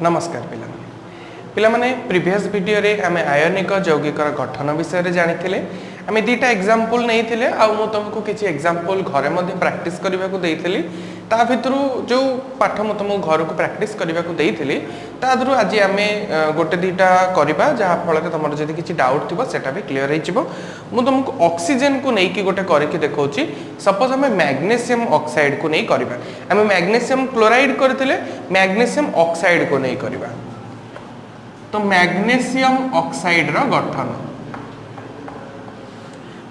नमस्कार पिलामाने previous video रे आमे आयनिक यौगिकर गठन विषय जानी आमे दीटा एग्जांपल नहीं आ मु तुमको किसी एग्जांपल घरे मध्य प्रैक्टिस करने को देइथिली ता भितरु जो पाठ मु तुमको घर को प्रैक्टिस करने को देइथिली ता दरु आज आमे गोटे दीटा करबा जहा फल रे तमर जदी किछि डाउट थिबो सेटा भी क्लियर हो जिवो। मु तुमको ऑक्सीजन को नहीं कि गोटे करके देखौची। सपोज हमें मैग्नीशियम ऑक्साइड को नहीं करबा, हमें मैग्नीशियम क्लोराइड करथिले मैग्नीशियम ऑक्साइड को नहीं करबा। तो मैग्नीशियम ऑक्साइड रो गठन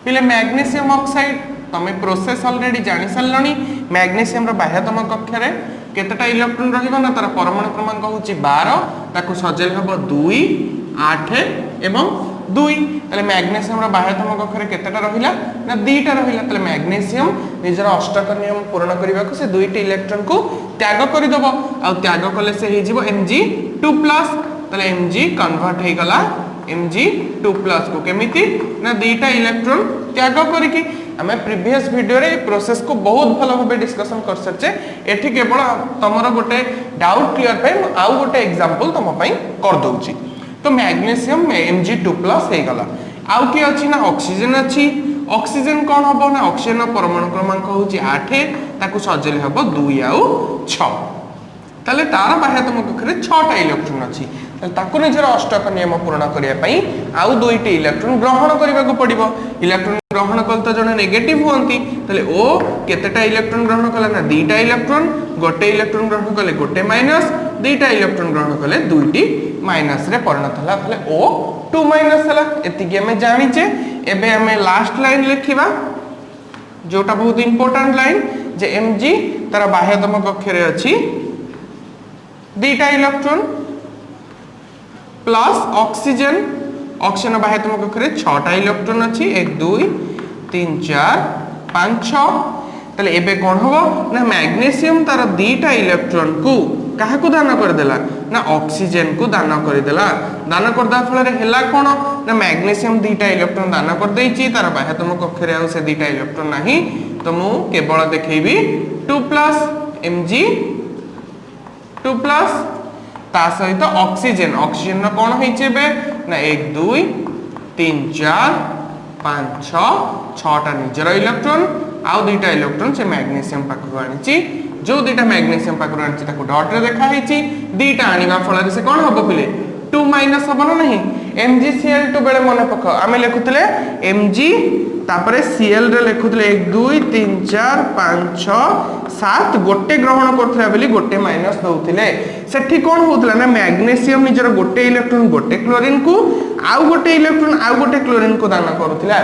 पिले मैग्नीशियम ऑक्साइड तमे प्रोसेस ऑलरेडी जानि सारलणी। मैग्नीशियम रो बाह्यतम कक्ष रे केतेटा इलेक्ट्रॉन रहिबो ना तार परमाणु क्रमांक होची 12 ताको सजेल हबो 2 8 एवं 2। तले मैग्नीशियम रो बाह्यतम कक्ष रे केतेटा रहिला ना 2टा रहिला। तले मैग्नीशियम निजर अष्टक नियम पूर्ण करिबा को से 2टी इलेक्ट्रॉन को त्याग करि दबो आ त्याग कले से हे जिवो Mg2+ तले Mg कन्वर्ट हे गला Mg2+ को केमिति ना 2टा इलेक्ट्रॉन त्याग करिकि आमे प्रीवियस वीडियो रे प्रोसेस को बहुत भलो भाबे डिस्कशन कर सके। एठी केवल तमरो गोटे डाउट क्लियर पय आउ गोटे एग्जांपल तम पय कर दोउची। तो मैग्नीशियम Mg2+ हे गला। आउ की अछि ना ऑक्सीजन अछि। ऑक्सीजन कोन हबो ना ऑक्सीजन परमाणु क्रमांक होची 8 ताकू सजेल हबो 2 आउ 6। ताले तार बाह्यतम कक्ष रे 6टा इलेक्ट्रॉन अछि। ताकू निजर अष्टक नियम पूर्ण करिया पई आउ 2टी इलेक्ट्रॉन ग्रहण करिबा को पड़िबो। इलेक्ट्रॉन ग्रहण कल तो जने नेगेटिव होंती तले ओ केतेटा इलेक्ट्रॉन ग्रहण कला ना 2टा इलेक्ट्रॉन। गोटे इलेक्ट्रॉन ग्रहण कले गोटे माइनस, 2टा इलेक्ट्रॉन ग्रहण कले 2टी माइनस रे परिणत हला तले O2- हला। एतिके हमें जानि जे एबे हमें लास्ट लाइन लिखिबा जोटा बहुत इंपोर्टेंट लाइन जे Mg तार बाह्यतम कक्ष रे अछि 2टा इलेक्ट्रॉन प्लस ऑक्सीजन। ऑक्सीजन बाह्यतम कक्ष रे 6टा इलेक्ट्रॉन अछि 1 2 3 4 5 6। तले एबे कोन होबो ना मैग्नीशियम तार 2टा इलेक्ट्रॉन को काहा को दान कर देला ना ऑक्सीजन को दान कर देला। दान कर दा फल रे हेला कोन ना मैग्नीशियम 2टा इलेक्ट्रॉन दान कर देछि तार बाह्यतम कक्ष रे आ से 2टा इलेक्ट्रॉन नाही। तो मु केवल देखैबी 2+ Mg2+ ता सहित ऑक्सीजन। ऑक्सीजन कोन होई छेबे ना 1 2 3 4 5 6 6टा निजर इलेक्ट्रॉन आउ 2टा इलेक्ट्रॉन से मैग्नीशियम पाखु आनिची। जो 2टा मैग्नीशियम पाखु आनिची ताको डॉट रे देखा हेची। 2टा आनिबा फल रे से कोन हबो पिले 2- हबो ना नहीं। MgCl2 बेले मने पख आमे लेखुतले Mg तापरे Cl रे लेखुतले 1 2 3 4 5 6 7 गोटे ग्रहण करथला बेली गोटे माइनस दउथिले। सेठी कोन होतला ना मैग्नीशियम निजर गोटे इलेक्ट्रॉन गोटे क्लोरीन को आउ गोटे इलेक्ट्रॉन आउ गोटे क्लोरीन को दान करूथिला।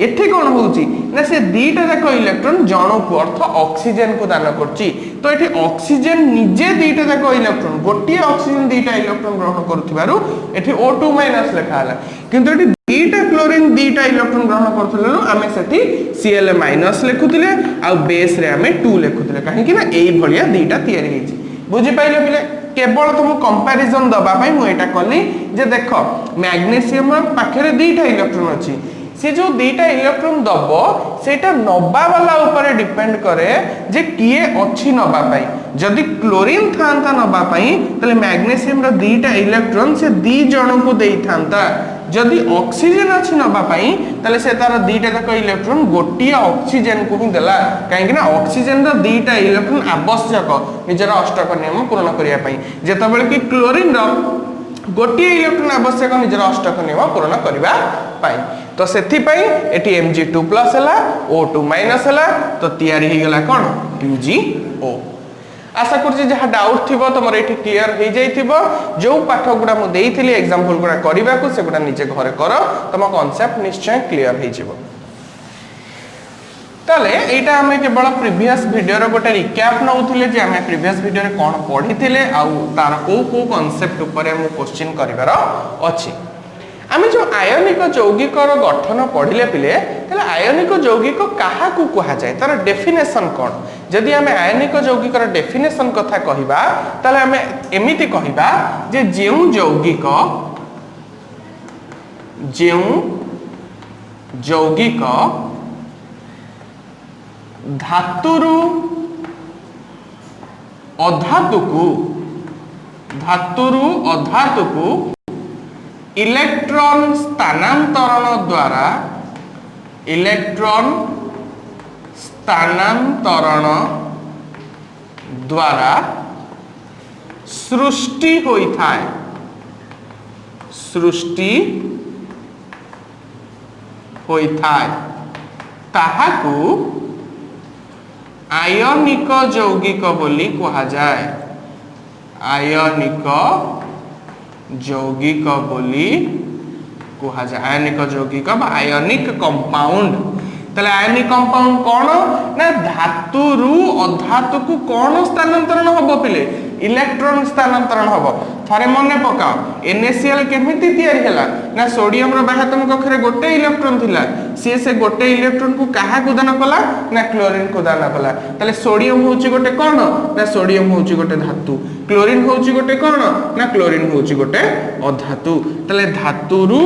एठी कोन होउची ना से 2टा जाको इलेक्ट्रॉन जणो को अर्थ ऑक्सीजन को दान करची। तो एठी ऑक्सीजन निजे 2टा जाको इलेक्ट्रॉन गोटे ऑक्सीजन 2टा इलेक्ट्रॉन ग्रहण करूथिबारु एठी O2- लेखा हला। किंतु एठी 2टा क्लोरीन 2टा इलेक्ट्रॉन ग्रहण करथलनु आमे सेठी Cl- लेखुथिले आ बेस रे आमे 2 लेखुथिले काहे कि ना एई भलिया 2टा तयारी हेची। बुझी पाइले पिले केवल तुम कंपैरिजन दबा पई मु एटा कली जे देखो मैग्नीशियम पाखरे 2टा इलेक्ट्रॉन अछि। से जो 2टा इलेक्ट्रॉन दबो सेटा नबा वाला ऊपर डिपेंड करे जे किए अछि नबा पई। जदि क्लोरीन थांता नबा पई तले मैग्नीशियम रो 2टा इलेक्ट्रॉन से 2 जण को देई थांता। जदि ऑक्सीजन अछि नबा पई तले से तार 2टा तक इलेक्ट्रॉन गोटिया ऑक्सीजन को ही देला काहे कि ना ऑक्सीजन रो 2टा इलेक्ट्रॉन आवश्यक निजर अष्टक नियम पूर्ण करिया पई। जेतबेले कि क्लोरीन रो गोटिया इलेक्ट्रॉन आवश्यक निजर अष्टक नियम पूर्ण करिवा पई। तो सेथि पई एठी Mg2+ हला O2- हला तो तयारी हे गेला कोन MgO। आशा करछि जहा डाउट थिबो तमर एठी क्लियर हे जाइथिबो। जो पाठ गुडा मु देइथिली एग्जांपल गुडा करिबा को से गुडा निजे घरे करो तम कांसेप्ट निश्चय क्लियर हे जिवो। ताले एटा हमें केवल प्रीवियस वीडियो रो गोटे रिकैप नउथिले जे हमें प्रीवियस वीडियो रे कोन पढिथिले आ तार को कांसेप्ट ऊपर हम क्वेश्चन करिवार अछि। आमे जो आयनिक यौगिकर गठन पढ़िले पिले तले आयनिक यौगिक काहा को कहा जाय तार डेफिनेशन कोन। जदि हमें आयनिक यौगिकर डेफिनेशन कथा कहिबा तले हमें एमिति कहिबा जे यौगिक धातुरु अधातु को धातुरु अधातु को इलेक्ट्रॉन स्थानांतरण द्वारा सृष्टि होइथाय ताहाकू आयनिक यौगिक बोली कहा जाए। आयनिक यौगिक बोली कहा जाए। आयनिक यौगिक बा आयनिक कंपाउंड। ताले आयनिक कंपाउंड कौन ना धातु रु अधातु को कौन स्थानांतरण हबो पिले इलेक्ट्रॉन स्थानांतरण हबो। थारे मने पकाओ NaCl केमिति तयारी हैला ना सोडियम रो बाह्यतम कक्षरे गोटे इलेक्ट्रॉन थिला से गोटे इलेक्ट्रॉन को काहा को दान कला ना क्लोरीन को दान कला। ताले सोडियम होउची गोटे कोन ना सोडियम होउची गोटे धातु क्लोरीन होउची गोटे कोन ना क्लोरीन होउची गोटे अधातु। ताले धातु रु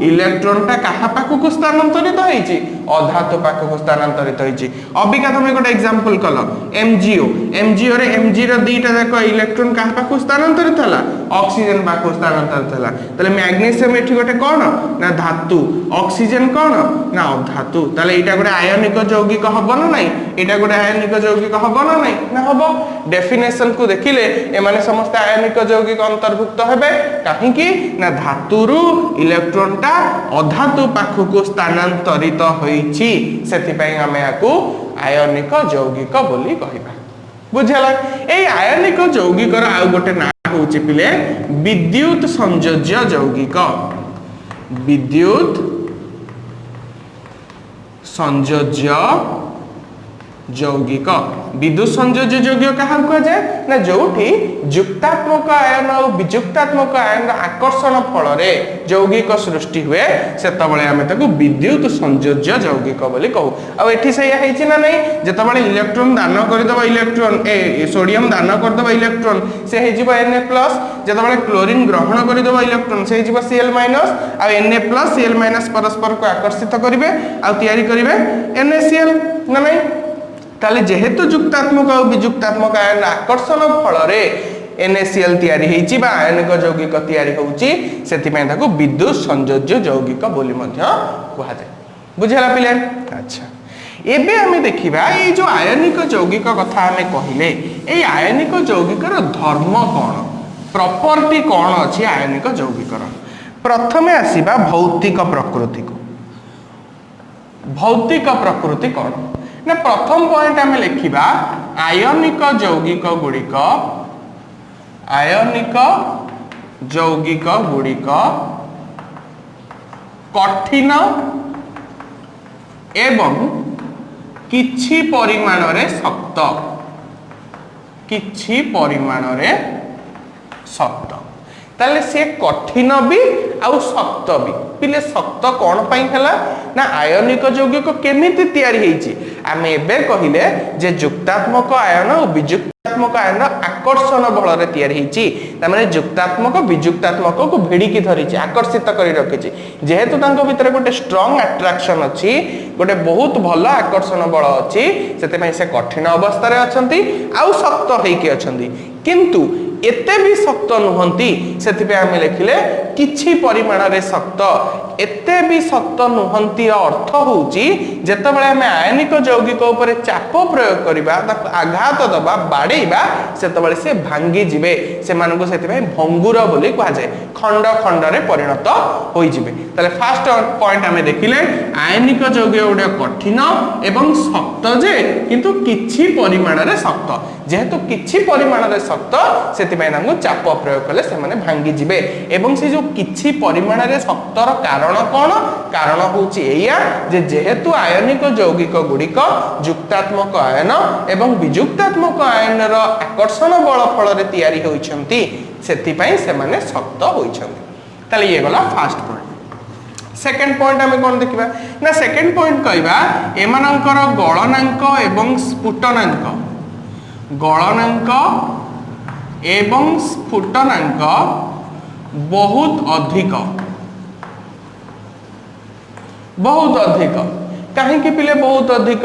इलेक्ट्रॉन ता काहा पाखु को स्थानांतरित होईची अधातु पाखु को स्थानांतरित होईची। अबिका तुमे गोटे एग्जांपल कलो MgO रे Mg रो दीटा जाक इलेक्ट्रॉन काहा पाखु स्थानांतरित हला ऑक्सीजन पाखु स्थानांतरित हला। ताले मैग्नीशियम एठी गोटे कोन ना धातु ऑक्सीजन कोन ना अधातु। ताले एटा गोटे आयनिक यौगिक हबो ना नहीं एटा गोटे आयनिक यौगिक हबो ना नहीं ना हबो। डेफिनेशन को देखिले ए माने समस्त आयनिक यौगिक अंतर्भुक्त हेबे काहे कि ना धातु रु इलेक्ट्रॉन ता अधातु पाखु को स्थानांतरित होईची सेति पई हमें याकू आयनिक यौगिक बोली कहिबा। बुझला ए आयनिक यौगिक रो आ गोटे ना होची पिले विद्युत संयोज्य यौगिक। विद्युत संयोज्य यौगिक विद्युत संयोज्य यौगिक कहा कह जाए ना जोठी युक्तात्मक आयन और वियुक्तात्मक आयन आकर्षण फल रे यौगिक सृष्टि हुए सेतबळे आमे ताको विद्युत संयोज्य यौगिक बोली कहू। आ एठी सैया हेछि ना नहीं जेतबळे इलेक्ट्रॉन दान कर दबा इलेक्ट्रॉन सोडियम दान कर दबा इलेक्ट्रॉन से हे जिवो Na+ जेतबळे क्लोरीन ग्रहण कर दबा इलेक्ट्रॉन से हे जिवो Cl- आ Na+ Cl- परस्पर को आकर्षित करिवे आ तयारी करिवे NaCl ना नहीं। ताले जेहेतु युक्तात्मक और वियुक्तात्मक आयन आकर्षण फल रे NaCl तयारी हेछि बा आयनिक यौगिक तयारी होउची सेति पय ताको विद्युत संयोज्य यौगिक बोली मध्य कहा जाय। बुझला पिले अच्छा एबे हमें देखिबा ए जो आयनिक यौगिक कथा हमें कहिले ए आयनिक यौगिक रो धर्म कोन प्रॉपर्टी कोन अछि आयनिक यौगिक रो। प्रथमे आसीबा भौतिक प्रकृति को। भौतिक प्रकृति कोन ना प्रथम पॉइंट हमें लिखिबा आयनिक यौगिक गुड़िक कठिन एवं किछि परिमाण रे शक्त ताले से कठिन भी आउ शक्त भी पिले शक्त कोन पई हला ना आयनिक यौगिक केमिति तयारी हेछि आमे एबे कहिले जे युक्तात्मक आयन और वियुक्तात्मक आयन आकर्षण बल रे तयारी हेछि त माने युक्तात्मक वियुक्तात्मक को भिडी की धरिछि आकर्षित करी रखिछि जेहेतु तांको भीतर गोटे स्ट्रांग अट्रैक्शन अछि गोटे बहुत भलो आकर्षण बल अछि सेते पई से कठिन अवस्था रे अछंती आउ शक्त हेकि अछंती किंतु एते भी शक्त नुहंती सेति पे हमें लिखिले किछि परिमाण रे शक्त एते भी शक्त नुहंती अर्थ होउची जेतबेले हमें आयनिक यौगिक ऊपर चाप प्रयोग करिबा आघात दबा बाडेइबा सेतबेले से भांगी जिवे से मानको सेति पे भंगुर बोली कहा जाय खंड खंड रे परिणत होई जिवे। ताले फर्स्ट पॉइंट हमें देखिले आयनिक यौगिक ओडे कठिन एवं शक्त जे किंतु किछि परिमाण रे शक्त जेहेतु किछि परिमाण रे शक्त सेति पे नांगो चाप प्रयोग कले से माने भांगी जिवे एवं से जो किछि परिमाण रे शक्तर कारण कोन कारण होउची एया जे जेहेतु आयनिक यौगिक गुड़िक युक्तात्मक आयन एवं वियुक्तात्मक आयन रो आकर्षण बल फल रे तयारी होइछंती सेति पई से माने शक्त होइछंती। ताले ये गला फर्स्ट पॉइंट। सेकंड पॉइंट हमें कोन देखिबा ना सेकंड पॉइंट कहबा एमानकर गलनांक एवं स्फुटनांक गलनांक एवं स्फुटनांक बहुत अधिक कहीं पिले बहुत अधिक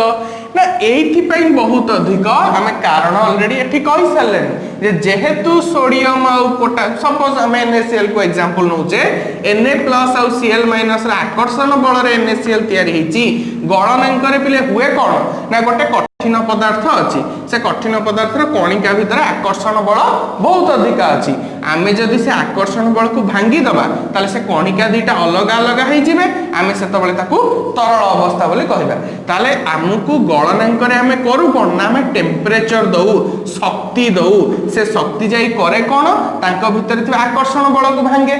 ना एथि पई बहुत अधिक आम कारण ऑलरेडी एठी कहि सारले जे जेहेतु सोडियम आ पोटासियम सपोज हम NaCl को एग्जांपल नउचे Na+ आ Cl- रा आकर्षण बल रे NaCl तयारी हेची गलनांक रे पिले हुए कोन ना गोटे कठिन पदार्थ अछि से कठिन पदार्थ रो कणिका भीतर आकर्षण बल बहुत अधिक अछि आमे जदि से आकर्षण बल को भांगी दबा ताले से कणिका दीटा अलग अलग हे जिवे आमे सेत बले ताकू तरल अवस्था बोली कहबा ताले हमकु गलनांक रे आमे करू कोन ना आमे टेम्परेचर दउ शक्ति दउ से शक्ति जाई करे कोन तांको भीतर थिबा आकर्षण बल को भांगे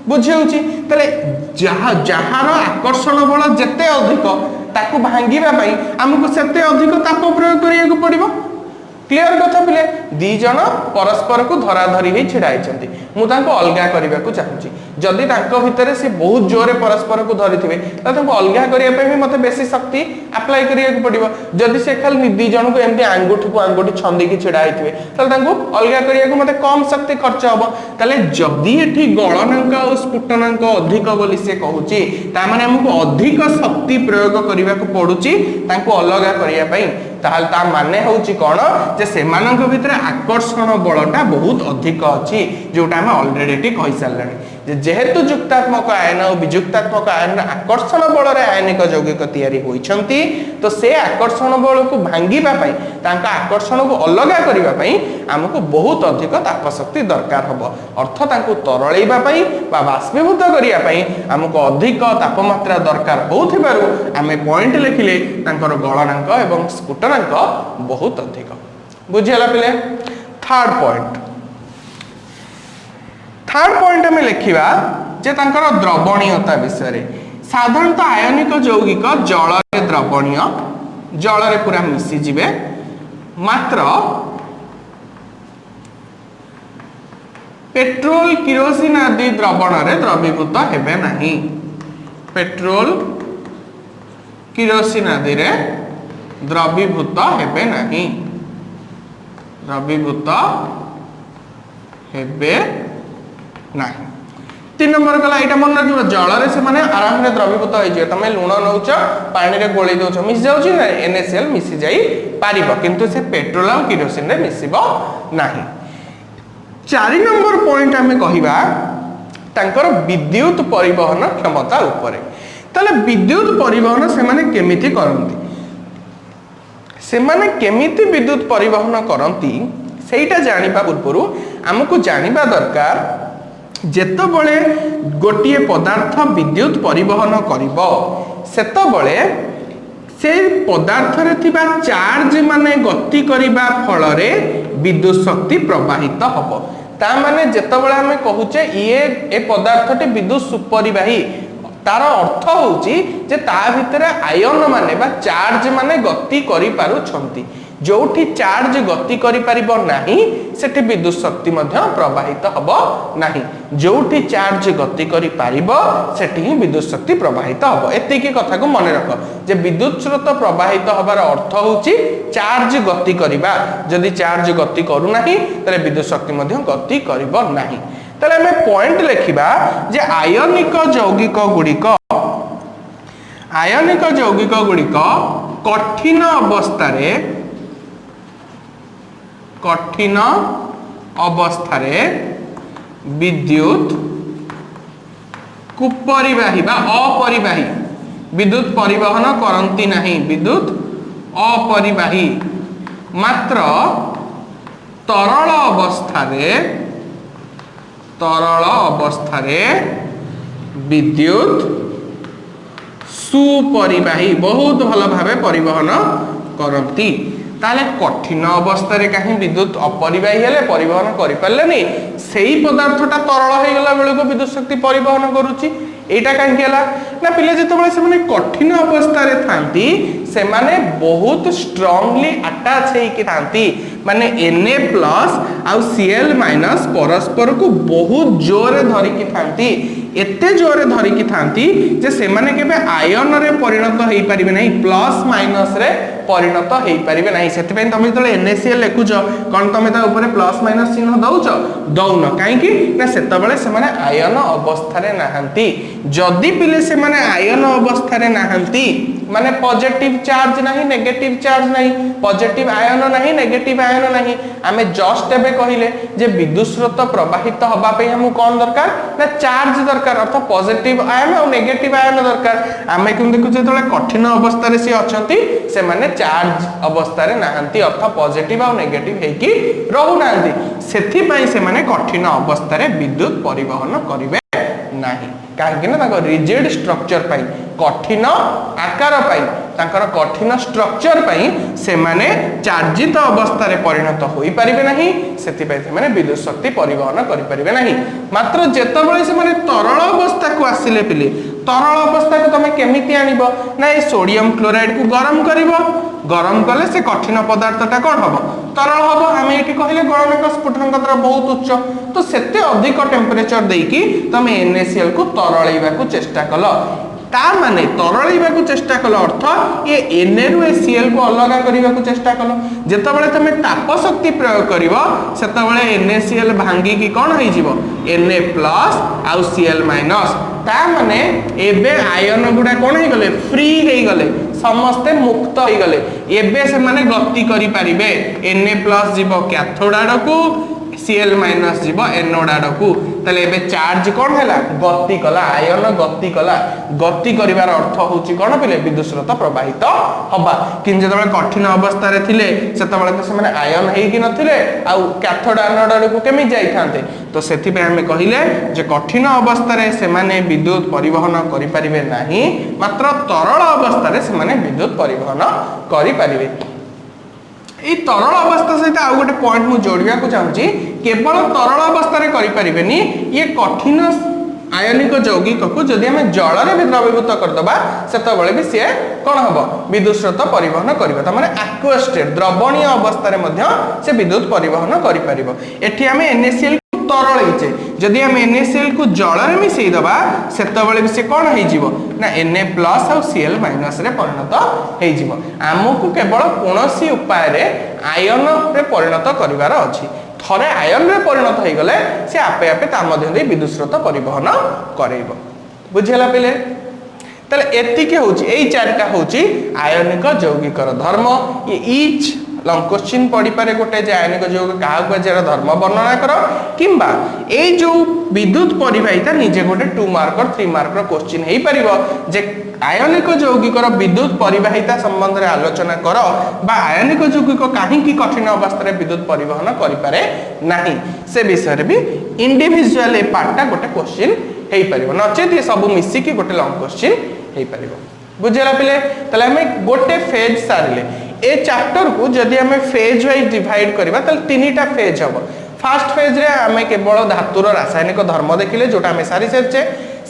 बुझी होची ताले जहार आकर्षण बल जेते अधिक ताकू भांगीबा पई हमकु सेते अधिक ताप प्रयोग करिया को पड़िबो क्लियर कथा पिले दी जन परस्पर को धरा धरी ही छिड़ाई छथि मु तांको अलगा करिबा को चाहूची जदि तांको भितरे से बहुत जोरे परस्पर को धरि थिबे त तांको अलगा करिया पे भी मते बेसी शक्ति अप्लाई करिया को पड़िबो जदि से खाली दी जन को एमती आंगुठी को आंगुठी छंदी की छिड़ाई थिबे त तांको अलगा करिया को मते कम शक्ति खर्च हबो ताले जदि एठी गलनांक और स्फुटनांक अधिक बोली से कहूची ता माने हमको अधिक शक्ति प्रयोग करिबा को पडुची तांको अलगा करिया पई ताल ता माने होची कोन जे सेमानक भितर आकर्षण बलटा बहुत अधिक अछि जोटा हम ऑलरेडी कहि सारलनी जे जेहेतु युक्तात्मक आयन और वियुक्तात्मक आयन आकर्षण बल रे आयनिक यौगिक तयारी होइछंती तो से आकर्षण बल को भांगीबा पई तांका आकर्षण को अलगा करिबा पई हमको बहुत अधिक ताप शक्ति दरकार हबो अर्थ तांको तरळैबा पई बा बाष्पीभूत करिया पई हमको अधिक तापमात्रा दरकार होथिबारु हमें पॉइंट लिखिले तांकर गलनांक एवं स्फुटनांक बहुत अधिक बुझियला पिले थर्ड पॉइंट हमें लिखिबा जे तांकर द्रवणीयता विषय रे साधारणतः आयनिक यौगिक जल रे द्रवणीय जल रे पूरा मिसी जिवे मात्र पेट्रोल किरोसिन आदि द्रवण रे द्रवीभूत हेबे नाही पेट्रोल किरोसिन आदि रे द्रवीभूत हेबे नाही द्रवीभूत हेबे नाही 3 नंबर कला एटा मन रखिबो जल रे से माने आराम रे द्रवीभूत होई जे तमे लूण नउच पानी रे गोली दोछ मिस जाउची ना NaCl मिसी जाई पारिबो किंतु से पेट्रोल और किरोसिन रे मिसिबो नाही 4 नंबर पॉइंट हमें कहिबा तांकर विद्युत परिवहन क्षमता ऊपर ताले विद्युत परिवहन से माने केमिति करंती से माने केमिति विद्युत परिवहन करंती सेटा जानिबा पूर्वरु हमकु जानिबा दरकार जेतो बळे गोटिए पदार्थ विद्युत परिवहन करिवो सेतो बळे से पदार्थ रे थिबा चार्ज माने गति करिबा फल रे विद्युत शक्ति प्रवाहित हबो ता माने जेतो बळे हमें कहूचे ए पदार्थटी विद्युत सुपरिवाही तार अर्थ होची जे ता भितरे आयन माने बा चार्ज माने गति करि पारु छंती जोठी चार्ज गति करि परिबो नाही सेठी विद्युत शक्ति मध्य प्रवाहित हबो नाही जोठी चार्ज गति करि परिबो सेठी ही विद्युत शक्ति प्रवाहित हबो एति की कथा को मन रख जे विद्युत स्रोत प्रवाहित हबार अर्थ होची चार्ज गति करिबा जदि चार्ज गति करू नाही तले विद्युत शक्ति मध्य गति करिबो नाही तले हमें पॉइंट लिखिबा जे आयनिक यौगिक गुड़िक कठिन अवस्था रे विद्युत कुपरिवाही बा अपरिवाही विद्युत परिवहन करंती नहीं विद्युत अपरिवाही मात्र तरल अवस्था रे विद्युत सुपरिवाही बहुत भल भावे परिवहन करंती ताले कठिन अवस्था रे कहीं विद्युत अपरिवाही हेले परिवहन करि पारलेनी सेही पदार्थटा तरल हे गला बेले को विद्युत शक्ति परिवहन करूची एटा काहे केला ना पिले जते बेले से माने कठिन अवस्था रे थांती से माने बहुत स्ट्रांगली अटैच हे कि थांती माने Na+ आ Cl- परस्पर को बहुत जोरे धरि कि थांती एते जोरे धरि कि थांती जे से माने केबे आयन रे परिणत हेई परिबे नाही प्लस माइनस रे परिणत हेई परिबे नाही सेते पे तमे तले NaCl लेखुछ कोन तमे ता ऊपर प्लस माइनस चिन्ह दउछ दउन काहे कि ना सेते बेले से माने आयन अवस्था रे नाहंती जदी पिले से माने आयन अवस्था रे नाहंती माने पॉजिटिव चार्ज नहीं नेगेटिव चार्ज नहीं पॉजिटिव आयन नहीं नेगेटिव आयन नहीं आमे जस्ट एबे कहिले जे विद्युत स्रोत प्रवाहित हबा पे हमु कोन दरकार ना चार्ज दरकार अर्थ पॉजिटिव आयन और नेगेटिव आयन दरकार आमे किम देखु जे तळे कठिन अवस्था रे से अछंती से माने चार्ज अवस्था रे नाहंती अर्थ पॉजिटिव और नेगेटिव हे की रहु नाहंती सेथि पई से माने कठिन अवस्था रे विद्युत परिवहन करिवे नाही काहे ना ताको रिजिड स्ट्रक्चर पाई कठिन आकार पाई तांकर कठिन स्ट्रक्चर पाई से माने चार्जित अवस्था रे परिणत होई परिबे नाही सेति पाई से माने विद्युत शक्ति परिवहन करि परिबे नाही मात्र जेतबळे से माने तरल अवस्था को आसिले पिले तरल अवस्था को तमे केमिति आनिबो ना ए सोडियम क्लोराइड को गरम करिवो गरम कले से कठिन पदार्थटा कोन हबो तरल हबो हमें एठी कहिले गणनक स्फुटनक द्रव्य बहुत उच्च तो सेते अधिक टेम्परेचर देकी तमे NaCl को तरळैबा को चेष्टा कलो ता माने तरळैबा को चेष्टा कलो अर्थ ये Na रु Cl को अलग करिबा को चेष्टा कलो जेतबळे तमे ताप शक्ति प्रयोग करिवो सेतबळे NaCl भांगी की कोन होई जिवो Na+ आ Cl- ता माने एबे आयन गुडा कोन हे गले फ्री हे गले समस्ते मुक्त हो गले एबे से माने गति करि परिबे Na+ जीवो कैथोड आडकू Cl- जीवो एनोड आडकू तले एबे चार्ज कोन हैला गति कला आयन गति करिवार अर्थ होची कोन पिले विद्युत स्रोत प्रवाहित हबा किन जेतबे कठिन अवस्था रे थिले सेतबे तो से माने आयन हेई कि नथिले आ कैथोड एनोड आडकू केमि जाई थांते तो सेथि पे हमें कहिले जे कठिन अवस्था रे से माने विद्युत परिवहन करि परिबे नाही मात्र तरल अवस्था रे से माने विद्युत परिवहन करि परिबे ए तरल अवस्था सहित आ गोटे पॉइंट मु जोड़िया को चाहूची केवल तरल अवस्था रे करि परिबेनी ये कठिन आयनिक यौगिक को जदि हमें जल रे भी द्रवीभूत कर दबा सेतबेले भी से कोन हबो विद्युत स्रोत परिवहन करबा त माने एक्वस स्टेट द्रवणीय अवस्था रे मध्य से विद्युत परिवहन करि परिबो एठी हमें NaCl तरल हिचे जदि हम NaCl को जल रे मिसई दबा सेतबेले भी से कोन हे जीवो ना Na+ और Cl- रे परिणत हे जीवो हमकु केवल कोनोसी उपाय रे आयन रे परिणत करिवार अछि थरे आयन रे परिणत हे गले से आपे आपे ता मध्य दे विद्युत स्रोत परिवहन करैबो बुझिला पिले तले एति के होची एई चारटा होची आयनिक यौगिकर धर्म ये ईच लॉन्ग क्वेश्चन पढ़ी पारे गोटे जे आयनिक यौगिक काहा को जरा धर्म वर्णना करो किंबा ए जो विद्युत परिवाहिता निजे गोटे 2 मार्कर 3 मार्कर क्वेश्चन हेई परिबो जे आयनिक यौगिकर विद्युत परिवाहिता संबंध रे आलोचना करो बा आयनिक यौगिक काहे की कठिन अवस्था रे विद्युत परिवहन करि पारे नाही से विषय रे भी इंडिविजुअल ए पार्टटा गोटे क्वेश्चन हेई परिबो नचे ये सब मिसी की गोटे लॉन्ग क्वेश्चन हेई परिबो बुझेला पिले तले हमें गोटे फेज सारले ए चैप्टर को जदि हमें फेज वाइज डिवाइड करबा तले तीनटा फेज हबो फर्स्ट फेज रे हमें केवल धातुर रासायनिक धर्म देखिले जोटा हमें सारी सेचे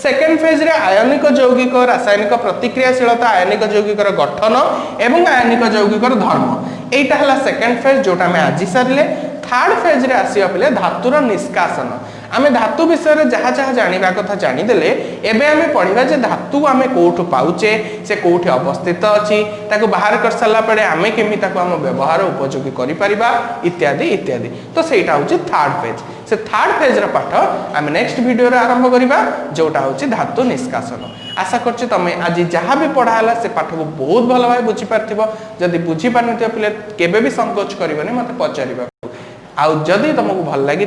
सेकंड फेज रे आयनिक यौगिक रासायनिक प्रतिक्रियाशीलता आयनिक यौगिकर गठन एवं आयनिक यौगिकर धर्म एटा हला सेकंड फेज जोटा हमें आज सारले थर्ड फेज रे आसी पिले धातुर निष्कासन आमे धातु विषय रे जहा जहा जानिबा कथा जानि देले एबे आमे पढिबा जे धातु आमे कोठु पाउचे से कोठे अवस्थित अछि ताको बाहर कर सल्ला पड़े आमे केमि ताको हम व्यवहार उपयोगी करि परिबा इत्यादि इत्यादि तो सेटा होची थर्ड फेज से थर्ड फेज रा पाठ आमे नेक्स्ट वीडियो रे आरंभ करिबा जोटा होची धातु निष्कासन आशा करछि तमे आज जहा भी पढाला से पाठ को बहुत भलो भाई बुझी पारथिबो जदी बुझी पारनथिबो पिले केबे भी संकोच करिवनी मते पचारिबा आउ जदि तुमको भल लगी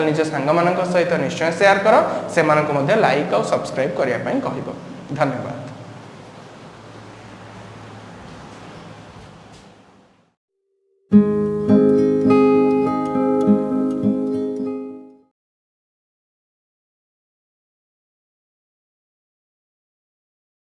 निज सांग मान सहित निश्चय शेयर कर से लाइक और सब्सक्राइब करने धन्यवाद।